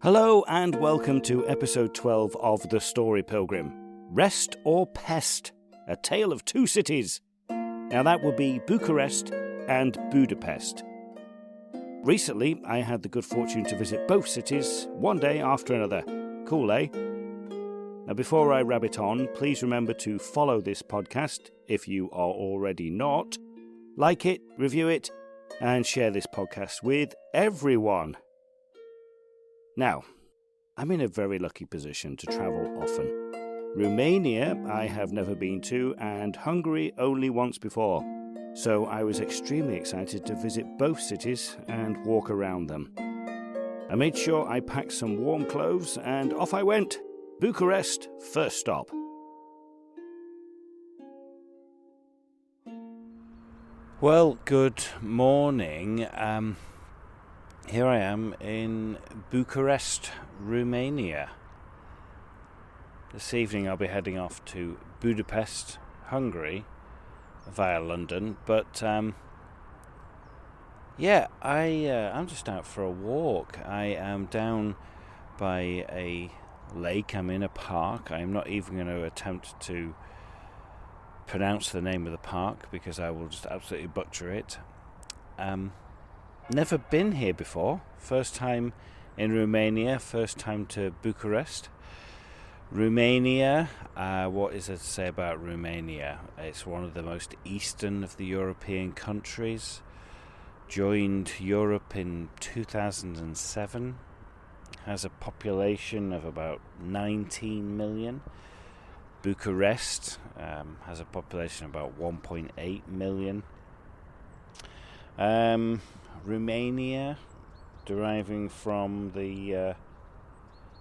Hello and welcome to episode 12 of The Story Pilgrim, Rest or Pest, a tale of two cities. Now that would be Bucharest and Budapest. Recently, I had the good fortune to visit both cities one day after another. Cool, eh? Now before I rabbit on, please remember to follow this podcast if you are already not. Like it, review it, and share this podcast with everyone. Now, I'm in a very lucky position to travel often. Romania I have never been to, and Hungary only once before. So I was extremely excited to visit both cities and walk around them. I made sure I packed some warm clothes and off I went. Bucharest, first stop. Well, good morning. Here I am in Bucharest, Romania. This evening I'll be heading off to Budapest, Hungary, via London. But I'm just out for a walk. I am down by a lake. I'm in a park. I'm not even going to attempt to pronounce the name of the park because I will just absolutely butcher it. Never been here before. First time in Romania, first time to Bucharest. Romania, what is there to say about Romania? It's one of the most eastern of the European countries. Joined Europe in 2007. Has a population of about 19 million. Bucharest has a population of about 1.8 million. Romania, deriving from the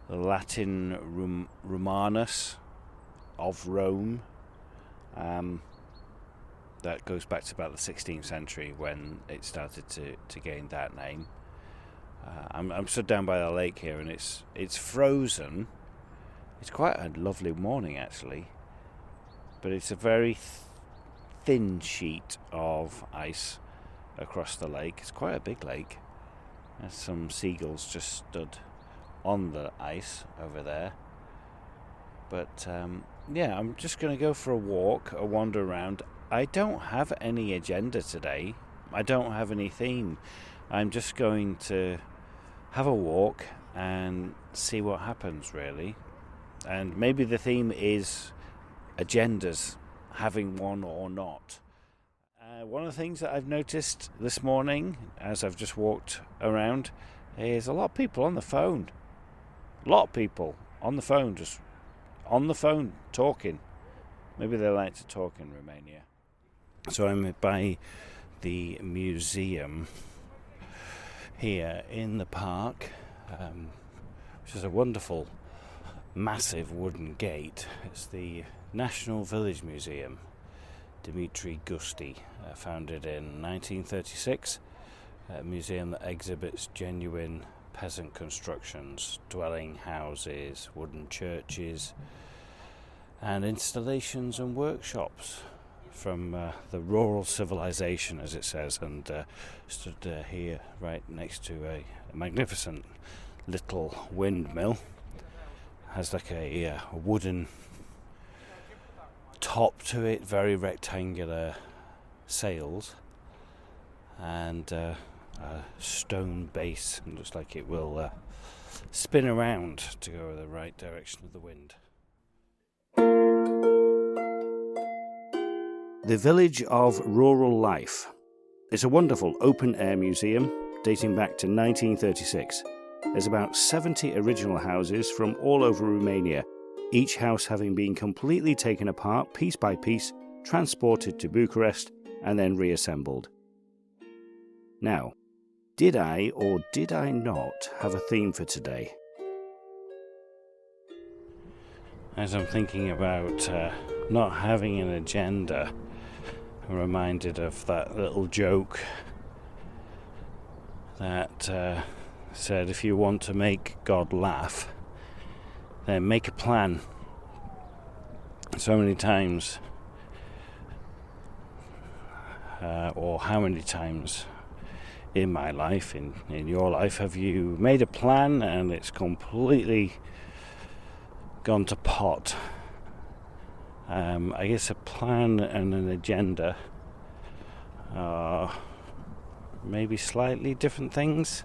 Latin Romanus of Rome. That goes back to about the 16th century when it started to gain that name. I'm stood down by the lake here, and it's frozen. It's quite a lovely morning actually, but it's a very thin sheet of ice across the lake. It's quite a big lake. There's some seagulls just stood on the ice over there. But I'm just going to go for a walk, a wander around. I don't have any agenda today. I don't have any theme. I'm just going to have a walk and see what happens, really. And maybe the theme is agendas, having one or not. One of the things that I've noticed this morning as I've just walked around is a lot of people on the phone. A lot of people on the phone, just on the phone talking. Maybe they like to talk in Romania. So I'm by the museum here in the park, which is a wonderful, massive wooden gate. It's the National Village Museum. Dimitri Gusti, founded in 1936, a museum that exhibits genuine peasant constructions, dwelling houses, wooden churches, and installations and workshops from the rural civilization, as it says, and stood here right next to a magnificent little windmill. Has like a wooden top to it, very rectangular sails, and a stone base, and looks like it will spin around to go in the right direction of the wind. The Village of Rural Life. It's a wonderful open-air museum dating back to 1936. There's about 70 original houses from all over Romania, each house having been completely taken apart piece by piece, transported to Bucharest, and then reassembled. Now, did I or did I not have a theme for today? As I'm thinking about not having an agenda, I'm reminded of that little joke that said, if you want to make God laugh, then make a plan. So many times, or how many times in my life, in your life, have you made a plan and it's completely gone to pot? I guess a plan and an agenda are maybe slightly different things.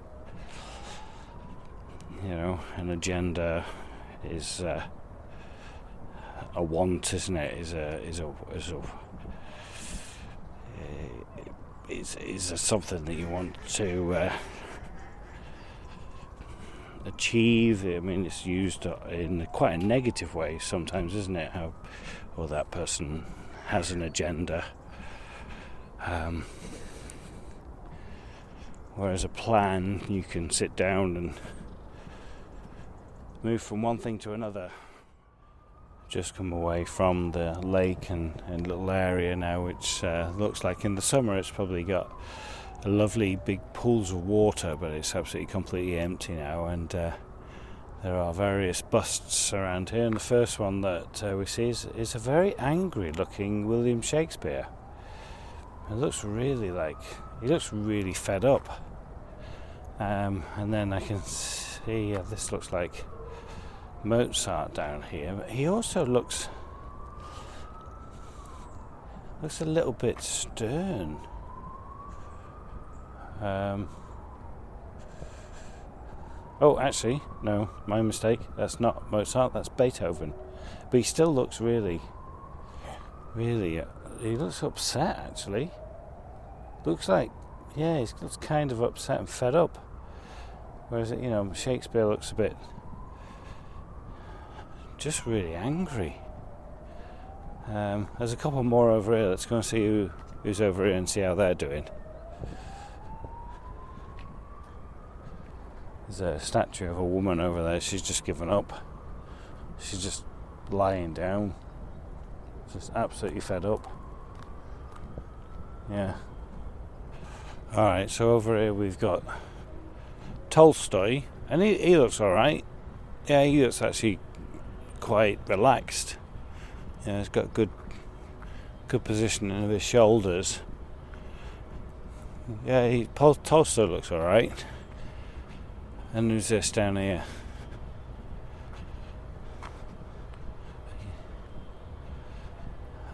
You know, an agenda is a want, isn't it? Is something that you want to achieve. I mean, it's used in quite a negative way sometimes, isn't it? How, well, that person has an agenda. Whereas a plan, you can sit down and move from one thing to another. Just come away from the lake and little area now, which looks like in the summer it's probably got a lovely big pools of water, but it's absolutely completely empty now, and there are various busts around here, and the first one that we see is a very angry looking William Shakespeare. It looks really he looks really fed up, and then I can see this looks like Mozart down here, but he also looks a little bit stern. Oh, actually, no, my mistake. That's not Mozart, that's Beethoven. But he still looks really, he looks upset, actually. Looks like, he looks kind of upset and fed up. Whereas, Shakespeare looks a bit just really angry. There's a couple more over here. Let's go and see who's over here and see how they're doing. There's a statue of a woman over there. She's just given up. She's just lying down, just absolutely fed up. Yeah. Alright, so over here we've got Tolstoy, and he looks alright. Yeah, he looks actually quite relaxed. Yeah, he's got good positioning of his shoulders. Yeah, Tolstoy looks alright. And who's this down here?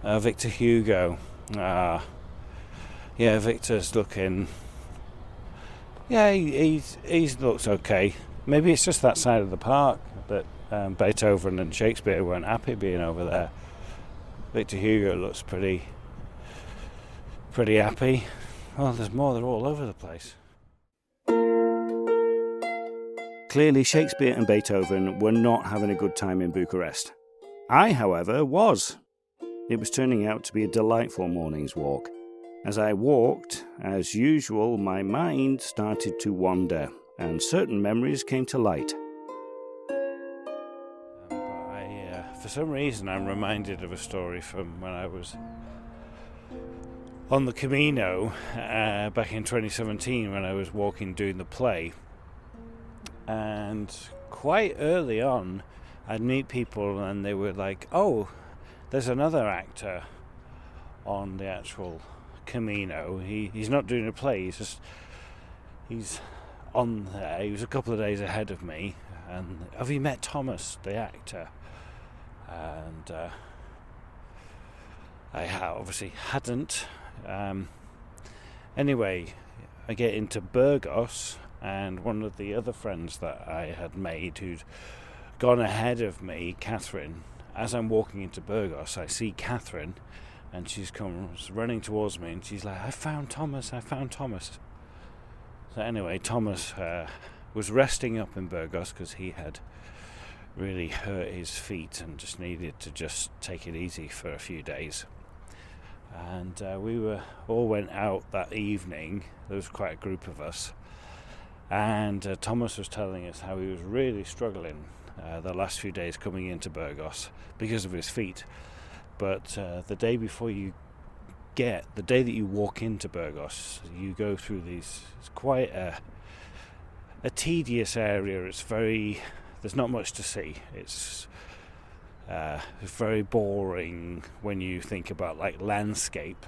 Victor Hugo. Yeah, Victor's looking. Yeah, he looks okay. Maybe it's just that side of the park that Beethoven and Shakespeare weren't happy being over there. Victor Hugo looks pretty happy. Well, there's more. They're all over the place. Clearly, Shakespeare and Beethoven were not having a good time in Bucharest. I, however, was. It was turning out to be a delightful morning's walk. As I walked, as usual, my mind started to wander, and certain memories came to light. For some reason, I'm reminded of a story from when I was on the Camino back in 2017 when I was walking doing the play. And quite early on, I'd meet people and they were like, oh, there's another actor on the actual Camino. He's not doing a play, he's on there. He was a couple of days ahead of me. And have you met Thomas, the actor? And I obviously hadn't. Anyway, I get into Burgos, and one of the other friends that I had made who'd gone ahead of me, Catherine, as I'm walking into Burgos, I see Catherine, and she comes running towards me, and she's like, I found Thomas. So anyway, Thomas was resting up in Burgos because he had really hurt his feet and just needed to just take it easy for a few days. And we all went out that evening. There was quite a group of us, and Thomas was telling us how he was really struggling the last few days coming into Burgos because of his feet. But the day that you walk into Burgos, you go through it's quite a tedious area. There's not much to see. It's very boring when you think about like landscape.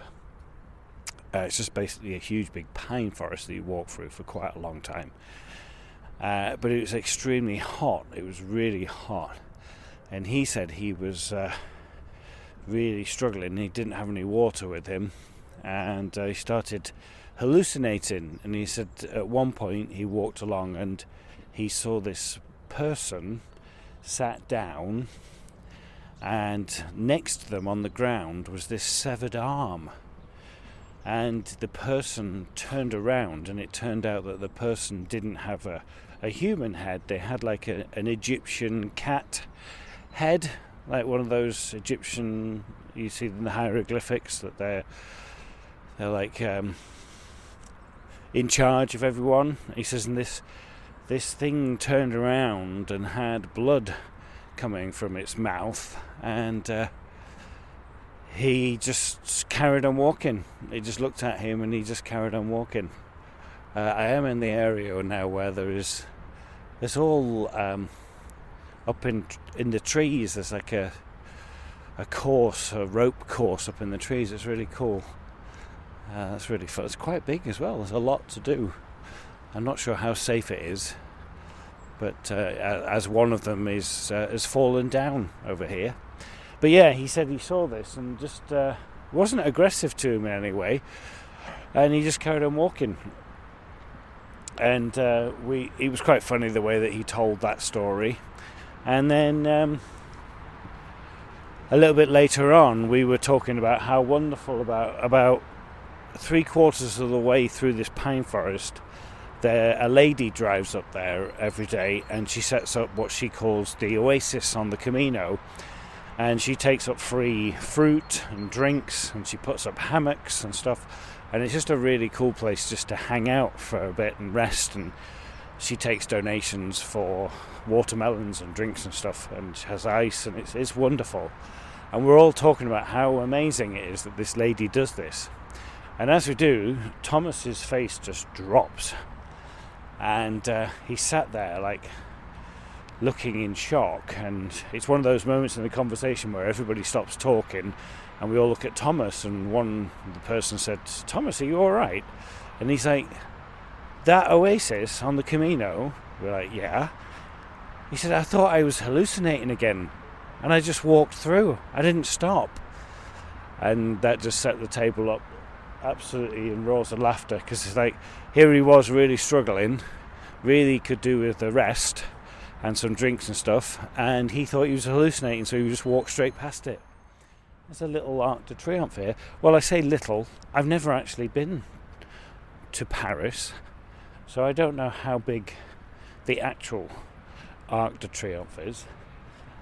It's just basically a huge big pine forest that you walk through for quite a long time. But it was extremely hot. It was really hot. And he said he was really struggling. He didn't have any water with him. And he started hallucinating. And he said at one point he walked along and he saw this person sat down, and next to them on the ground was this severed arm. And the person turned around, and it turned out that the person didn't have a human head. They had like an Egyptian cat head, like one of those Egyptian, you see in the hieroglyphics, that they're like in charge of everyone. He says, and this thing turned around and had blood coming from its mouth, and he just carried on walking. He just looked at him and he just carried on walking. I am in the area now where there's all up in the trees. There's like a rope course up in the trees. It's really cool. That's really fun. It's quite big as well. There's a lot to do. I'm not sure how safe it is, but as one of them has fallen down over here. But yeah, he said he saw this and just wasn't aggressive to him in any way, and he just carried on walking. And it was quite funny the way that he told that story. And then a little bit later on, we were talking about how wonderful about 3/4 of the way through this pine forest, a lady drives up there every day, and she sets up what she calls the oasis on the Camino. And she takes up free fruit and drinks, and she puts up hammocks and stuff. And it's just a really cool place just to hang out for a bit and rest. And she takes donations for watermelons and drinks and stuff, and she has ice, and it's wonderful. And we're all talking about how amazing it is that this lady does this. And as we do, Thomas's face just drops. And he sat there like looking in shock, and it's one of those moments in the conversation where everybody stops talking and we all look at Thomas, and the person said, "Thomas, are you alright?" And he's like, "That oasis on the Camino?" We're like, "Yeah." He said, "I thought I was hallucinating again, and I just walked through. I didn't stop." And that just set the table up absolutely in roars of laughter, because it's like, here he was really struggling, really could do with the rest and some drinks and stuff, and he thought he was hallucinating, so he just walked straight past it. There's a little Arc de Triomphe here. Well, I say little, I've never actually been to Paris, so I don't know how big the actual Arc de Triomphe is.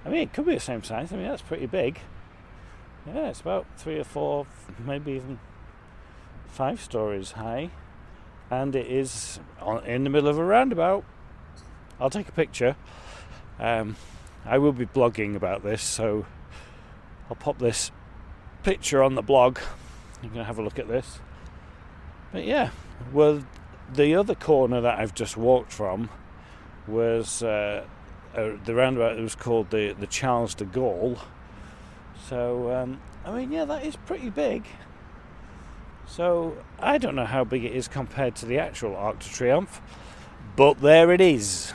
I mean, it could be the same size. I mean, that's pretty big. Yeah, it's about 3 or 4, maybe even 5 stories high, and it is in the middle of a roundabout. I'll take a picture. I will be blogging about this, so I'll pop this picture on the blog. You can have a look at this. But yeah, well, the other corner that I've just walked from was the roundabout. It was called the Charles de Gaulle. So I mean, yeah, that is pretty big. So I don't know how big it is compared to the actual Arc de Triomphe, but there it is.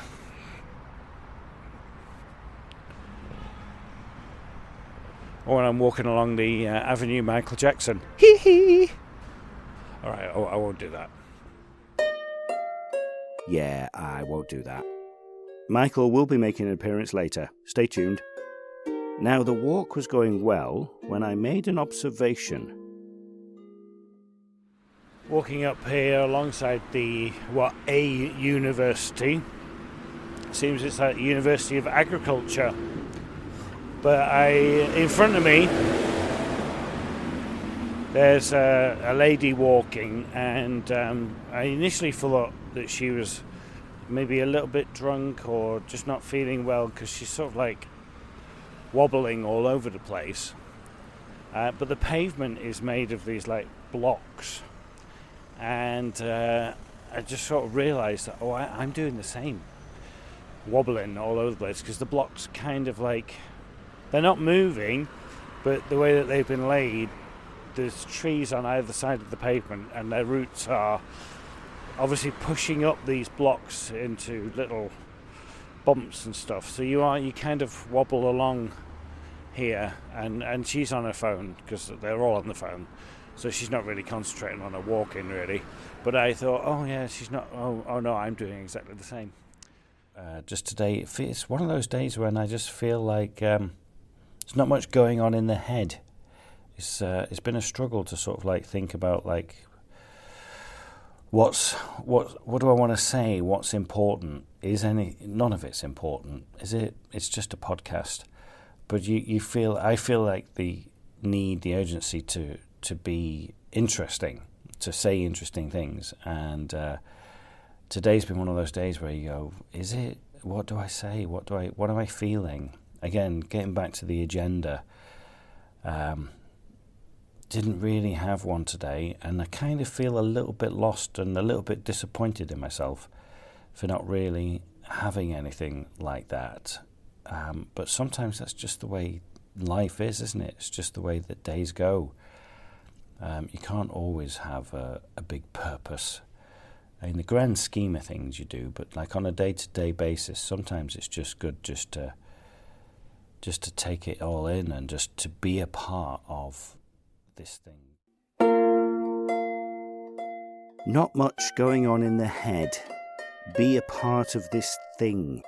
Or when I'm walking along the Avenue Michael Jackson. Hee hee! Alright, I won't do that. Yeah, I won't do that. Michael will be making an appearance later. Stay tuned. Now, the walk was going well when I made an observation. Walking up here alongside a university. Seems it's like the University of Agriculture. But in front of me, there's a lady walking, and I initially thought that she was maybe a little bit drunk or just not feeling well, because she's sort of like wobbling all over the place. But the pavement is made of these like blocks, and I just sort of realised that I'm doing the same, wobbling all over the place, because the blocks kind of like, they're not moving, but the way that they've been laid, there's trees on either side of the pavement, and their roots are obviously pushing up these blocks into little bumps and stuff. So you kind of wobble along here, and she's on her phone because they're all on the phone. So she's not really concentrating on her walking, really. But I thought, oh yeah, she's not. Oh no, I'm doing exactly the same. Just today, it's one of those days when I just feel like there's not much going on in the head. It's been a struggle to sort of like think about like what do I want to say? What's important? None of it's important, is it? It's just a podcast. But I feel like the urgency to be interesting, to say interesting things, and today's been one of those days where you go, is it? What do I say? What am I feeling? Again, getting back to the agenda, didn't really have one today, and I kind of feel a little bit lost and a little bit disappointed in myself for not really having anything like that. But sometimes that's just the way life is, isn't it? It's just the way that days go. You can't always have a big purpose. In the grand scheme of things you do, but like on a day-to-day basis, sometimes it's just good just to take it all in and just to be a part of this thing. Not much going on in the head. Be a part of this thing.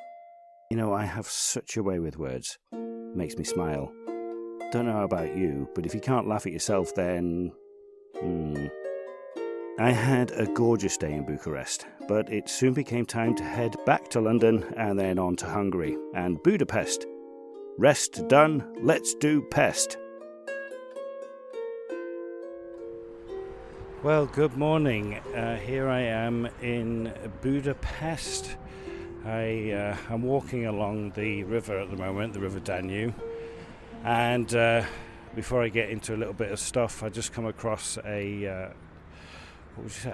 You know, I have such a way with words. Makes me smile. Don't know about you, but if you can't laugh at yourself, then I had a gorgeous day in Bucharest, but it soon became time to head back to London and then on to Hungary and Budapest. Rest done, let's do Pest. Well, good morning. Here I am in Budapest. I'm walking along the river at the moment, the River Danube, and before I get into a little bit of stuff, I just come across a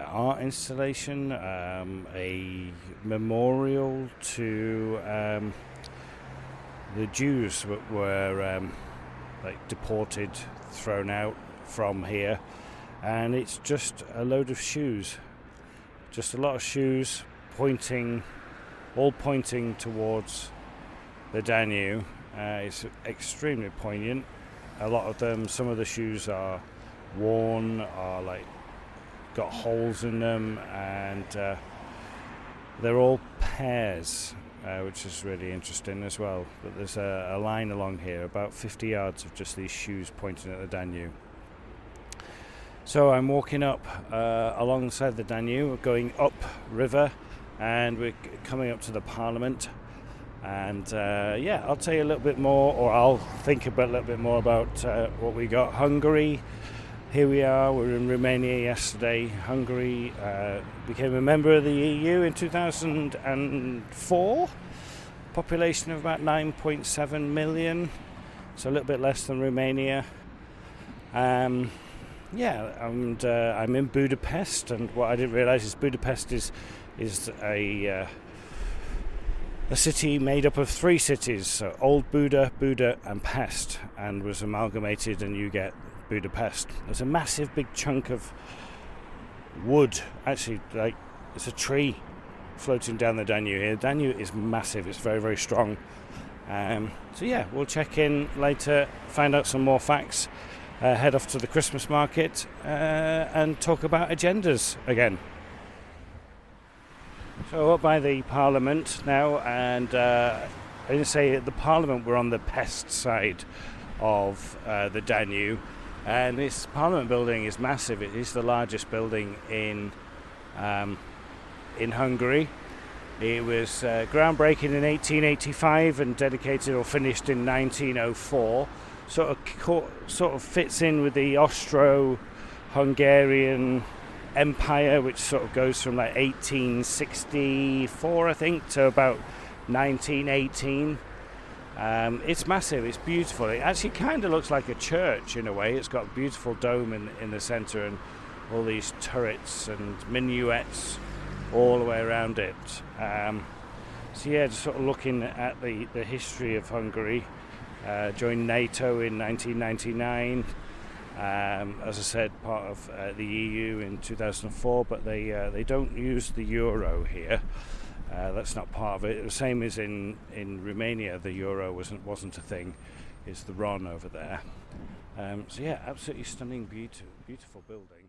art installation, a memorial to the Jews that were deported, thrown out from here, and it's just a load of shoes, just a lot of shoes all pointing towards the Danube. It's extremely poignant. A lot of them, some of the shoes are worn, are got holes in them, and they're all pairs, which is really interesting as well. But there's a line along here, about 50 yards of just these shoes pointing at the Danube. So I'm walking up alongside the Danube, going up river, and we're coming up to the Parliament. And I'll tell you a little bit more, or I'll think a little bit more about what we got. Hungary. Here we are. We were in Romania yesterday. Hungary became a member of the EU in 2004. Population of about 9.7 million, so a little bit less than Romania. And I'm in Budapest, and what I didn't realise is Budapest is a city made up of three cities, so Old Buda, and Pest, and was amalgamated, and you get Budapest. There's a massive big chunk of wood, actually, it's a tree floating down the Danube here. The Danube is massive, it's very, very strong. We'll check in later, find out some more facts, head off to the Christmas market, and talk about agendas again. So up by the Parliament now, and I didn't say at the Parliament we're on the Pest side of the Danube. And this Parliament building is massive. It is the largest building in Hungary. It was groundbreaking in 1885 and dedicated or finished in 1904. Sort of fits in with the Austro-Hungarian Empire, which sort of goes from 1864, I think, to about 1918. It's massive, it's beautiful. It actually kind of looks like a church in a way. It's got a beautiful dome in the centre and all these turrets and minuets all the way around it. Just sort of looking at the history of Hungary. Joined NATO in 1999. As I said, part of the EU in 2004, but they don't use the euro here. That's not part of it. The same as in Romania, the euro wasn't a thing. It's the RON over there. So yeah, absolutely stunning, beautiful building.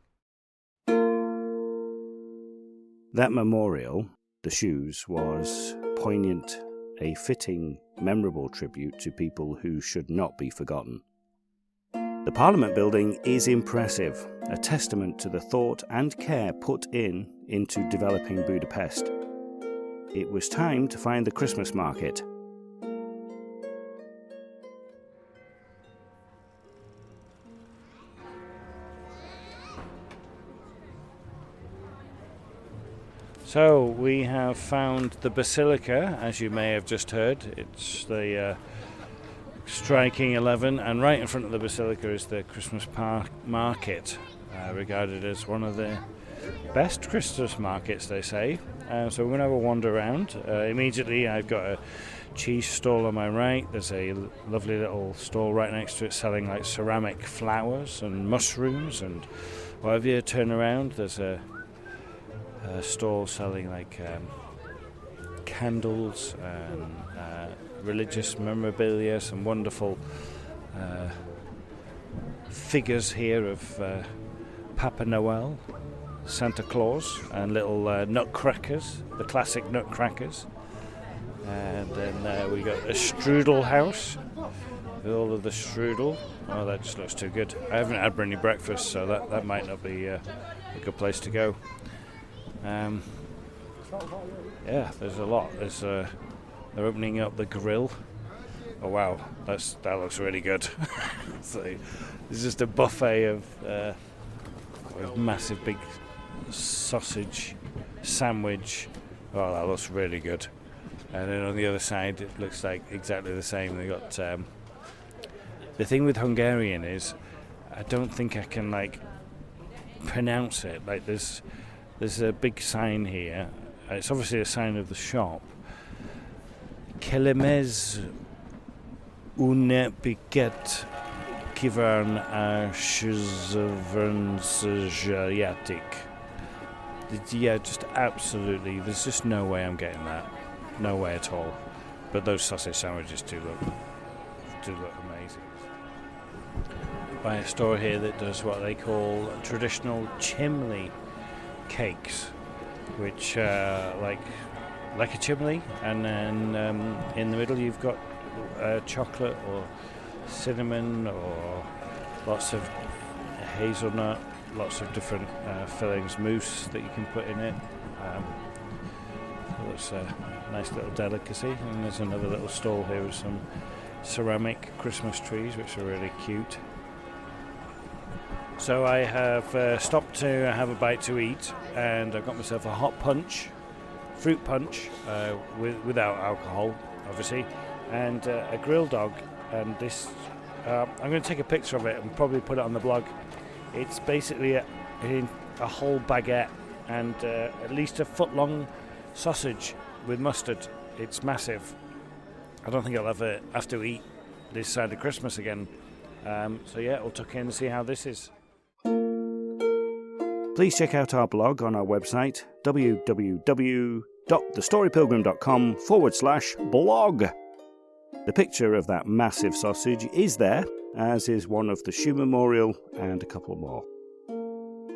That memorial, the shoes, was poignant, a fitting, memorable tribute to people who should not be forgotten. The Parliament building is impressive, a testament to the thought and care put into developing Budapest. It was time to find the Christmas market. So we have found the Basilica, as you may have just heard. It's the striking 11, and right in front of the Basilica is the Christmas market, regarded as one of the best Christmas markets, they say. So we're going to have a wander around. Immediately I've got a cheese stall on my right. There's a lovely little stall right next to it selling like ceramic flowers and mushrooms, and whatever you turn around there's a stall selling like candles and religious memorabilia, some wonderful figures here of Papa Noel, Santa Claus, and little nutcrackers, the classic nutcrackers. And then we got a strudel house with all of the strudel. Oh, that just looks too good. I haven't had any breakfast, so that might not be a good place to go. Yeah, there's a lot. They're opening up the grill. Oh wow, that looks really good. So it's just a buffet of massive big sausage sandwich. Oh, that looks really good. And then on the other side, it looks like exactly the same. They got the thing with Hungarian is I don't think I can like pronounce it. Like there's a big sign here. It's obviously a sign of the shop. Kelemez une piquet kivarn a shizavernsajayatik. Yeah, just absolutely. There's just no way I'm getting that. No way at all. But those sausage sandwiches do look amazing. By a store here that does what they call traditional chimney cakes, which like a chimney, and then in the middle you've got chocolate or cinnamon or lots of hazelnut, lots of different fillings, mousse that you can put in it. So it's a nice little delicacy. And there's another little stall here with some ceramic Christmas trees, which are really cute. So I have stopped to have a bite to eat, and I've got myself a hot punch, fruit punch, without alcohol, obviously, and a grill dog. And this, I'm going to take a picture of it and probably put it on the blog. It's basically a whole baguette and at least a foot-long sausage with mustard. It's massive. I don't think I'll ever have to eat this side of Christmas again. So yeah, we'll tuck in and see how this is. Please check out our blog on our website, www.thestorypilgrim.com/blog. The picture of that massive sausage is there, as is one of the shoe memorial and a couple more.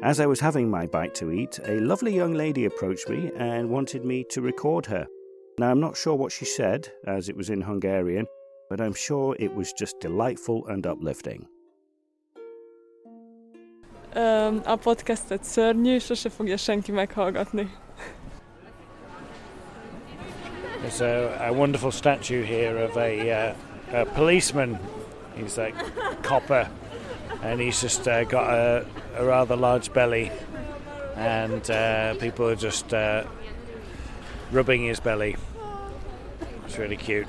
As I was having my bite to eat, a lovely young lady approached me and wanted me to record her. Now, I'm not sure what she said, as it was in Hungarian, but I'm sure it was just delightful and uplifting. A podcastet szörnyű, sose fogja senki meghallgatni. There's a wonderful statue here of a policeman. He's like copper, and he's just got a rather large belly, and people are just rubbing his belly. It's really cute.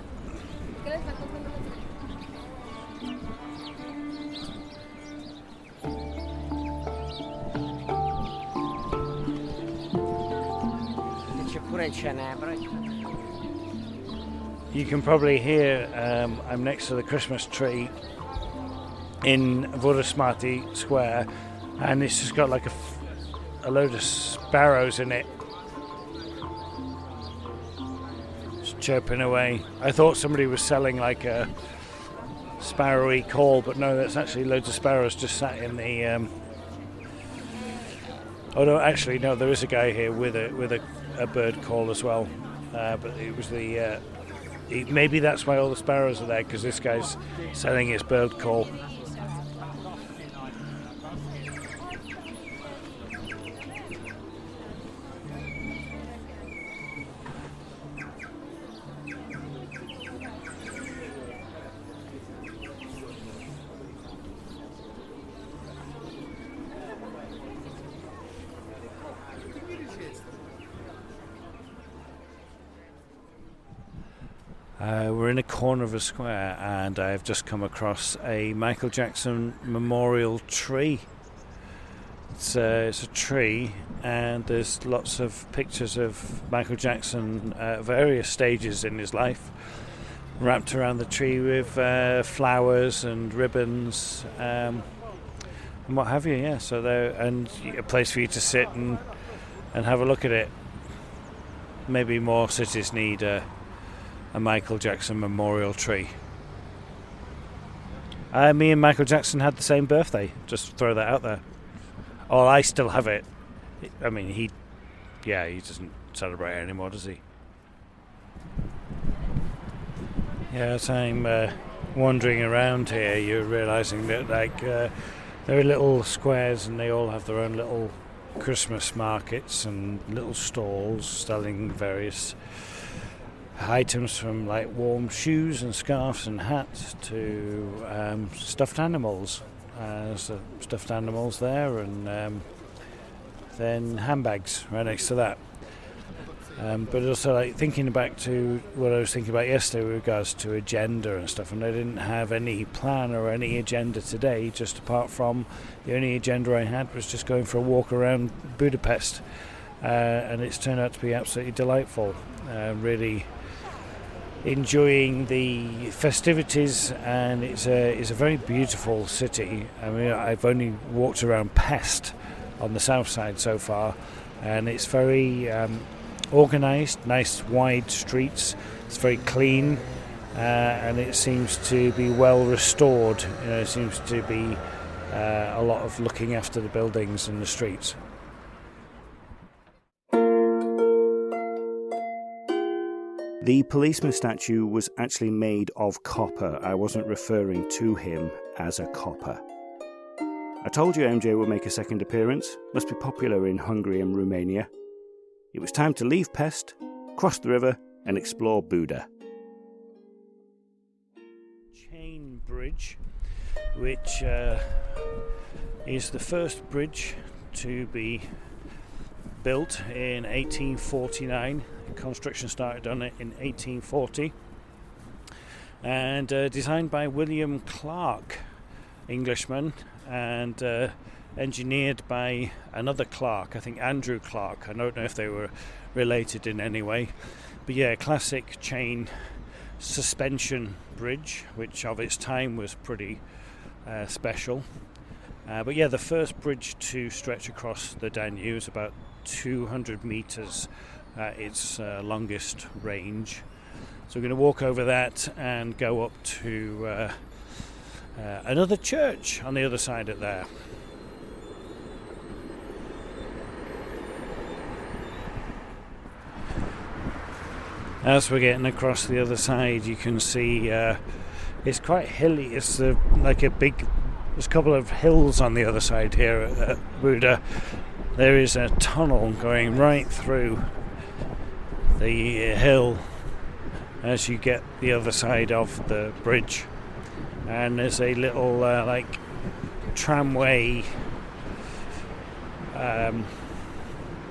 You can probably hear I'm next to the Christmas tree, in Vörösmarty Square, and it's just got like a load of sparrows in it, just chirping away. I thought somebody was selling like a sparrowy call, but no, that's actually loads of sparrows just sat in the oh no, actually no, there is a guy here with a bird call as well, but it was the maybe that's why all the sparrows are there, because this guy's selling his bird call. We're in a corner of a square, and I've just come across a Michael Jackson memorial tree. It's a tree, and there's lots of pictures of Michael Jackson at various stages in his life, wrapped around the tree with flowers and ribbons and what have you. Yeah, so there, and a place for you to sit and have a look at it. Maybe more cities need a Michael Jackson memorial tree. Me and Michael Jackson had the same birthday. Just throw that out there. Oh, I still have it. I mean, he doesn't celebrate it anymore, does he? Yeah, as I'm wandering around here, you're realising that there are little squares, and they all have their own little Christmas markets and little stalls selling various items, from like warm shoes and scarves and hats to stuffed animals. There's stuffed animals there, and then handbags right next to that. But also, like, thinking back to what I was thinking about yesterday with regards to agenda and stuff, and I didn't have any plan or any agenda today, just apart from the only agenda I had was just going for a walk around Budapest, and it's turned out to be absolutely delightful. Really enjoying the festivities, and it's a very beautiful city. I mean, I've only walked around Pest on the south side so far, and it's very organised, nice wide streets. It's very clean, and it seems to be well restored. You know, it seems to be a lot of looking after the buildings and the streets. The policeman statue was actually made of copper. I wasn't referring to him as a copper. I told you MJ would make a second appearance. Must be popular in Hungary and Romania. It was time to leave Pest, cross the river, and explore Buda. Chain Bridge, which is the first bridge to be built in 1849. Construction started on it in 1840, and designed by William Clark, Englishman, and engineered by another Clark, I think Andrew Clark. I don't know if they were related in any way, but yeah, classic chain suspension bridge, which of its time was pretty special. But yeah, the first bridge to stretch across the Danube is about 200 meters at its longest range. So we're going to walk over that and go up to another church on the other side of there. As we're getting across the other side, you can see it's quite hilly. It's like there's a couple of hills on the other side here at Buda. There is a tunnel going right through the hill as you get the other side of the bridge, and there's a little like tramway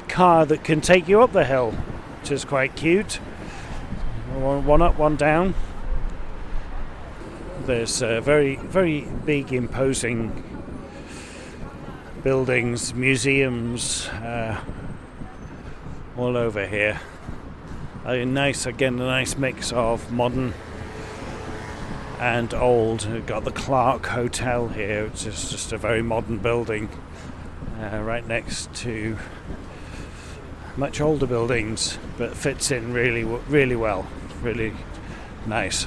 car that can take you up the hill, which is quite cute. One up, one down. There's very, very big, imposing buildings, museums all over here. A nice mix of modern and old. We've got the Clark Hotel here, which is just a very modern building right next to much older buildings, but fits in really well, really nice.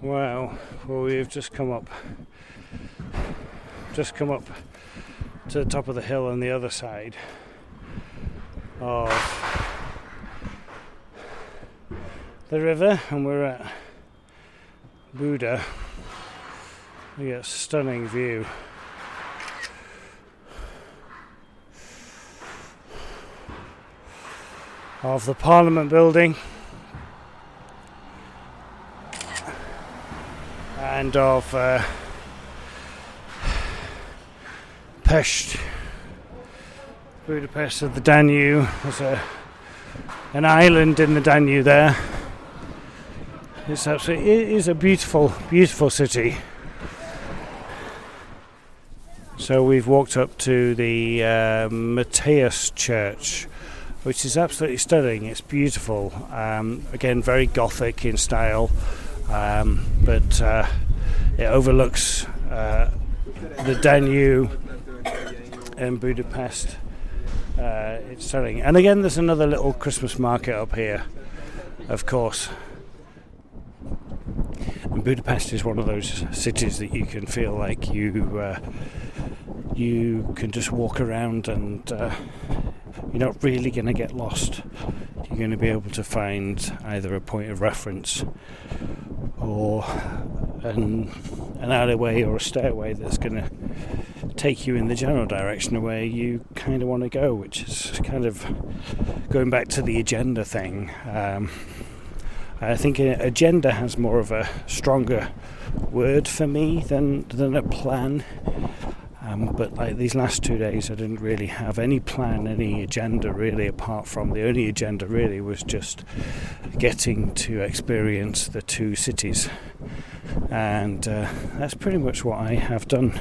Wow, well, we've just come up to the top of the hill on the other side of the river, and we're at Buda. We get a stunning view. Of the Parliament building and of Pest, Budapest of the Danube. There's an island in the Danube there. It is a beautiful city. So we've walked up to the Matthias Church, which is absolutely stunning. It's beautiful. Again, very Gothic in style, but it overlooks the Danube in Budapest. It's stunning. And again, there's another little Christmas market up here, of course. And Budapest is one of those cities that you can feel like you can just walk around and you're not really going to get lost. You're going to be able to find either a point of reference or an alleyway or a stairway that's going to take you in the general direction of where you kind of want to go, which is kind of going back to the agenda thing. I think agenda has more of a stronger word for me than a plan. But like these last 2 days, I didn't really have any plan, any agenda really, apart from the only agenda really was just getting to experience the two cities. And that's pretty much what I have done.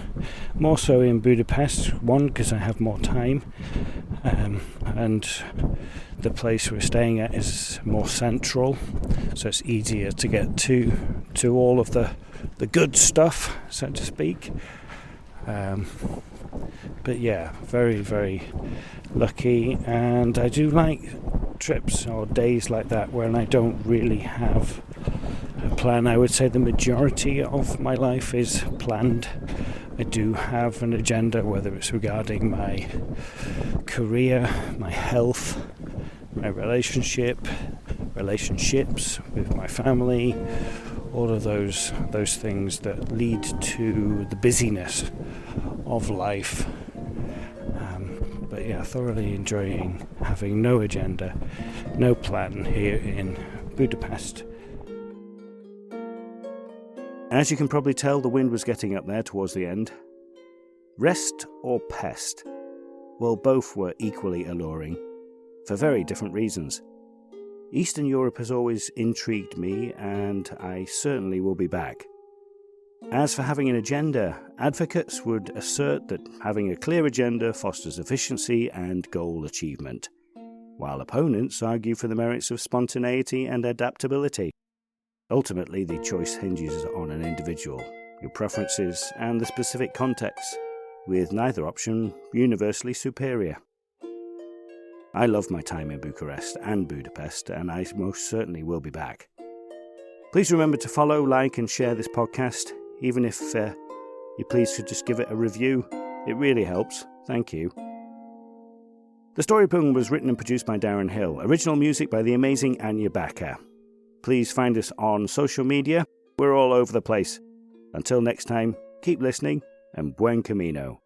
More so in Budapest, one, because I have more time, and the place we're staying at is more central, so it's easier to get to all of the good stuff, so to speak. But yeah, very, very lucky, and I do like trips or days like that when I don't really have a plan. I would say the majority of my life is planned. I do have an agenda, whether it's regarding my career, my health, my relationships with my family, all of those things that lead to the busyness of life. But yeah, thoroughly enjoying having no agenda, no plan here in Budapest. As you can probably tell, the wind was getting up there towards the end. Rest or Pest? Well, both were equally alluring, for very different reasons. Eastern Europe has always intrigued me, and I certainly will be back. As for having an agenda, advocates would assert that having a clear agenda fosters efficiency and goal achievement, while opponents argue for the merits of spontaneity and adaptability. Ultimately, the choice hinges on an individual, your preferences, and the specific context, with neither option universally superior. I love my time in Bucharest and Budapest, and I most certainly will be back. Please remember to follow, like, and share this podcast, even if you please could just give it a review. It really helps. Thank you. The Story Pung was written and produced by Darren Hill. Original music by the amazing Anya Backer. Please find us on social media. We're all over the place. Until next time, keep listening, and buen camino.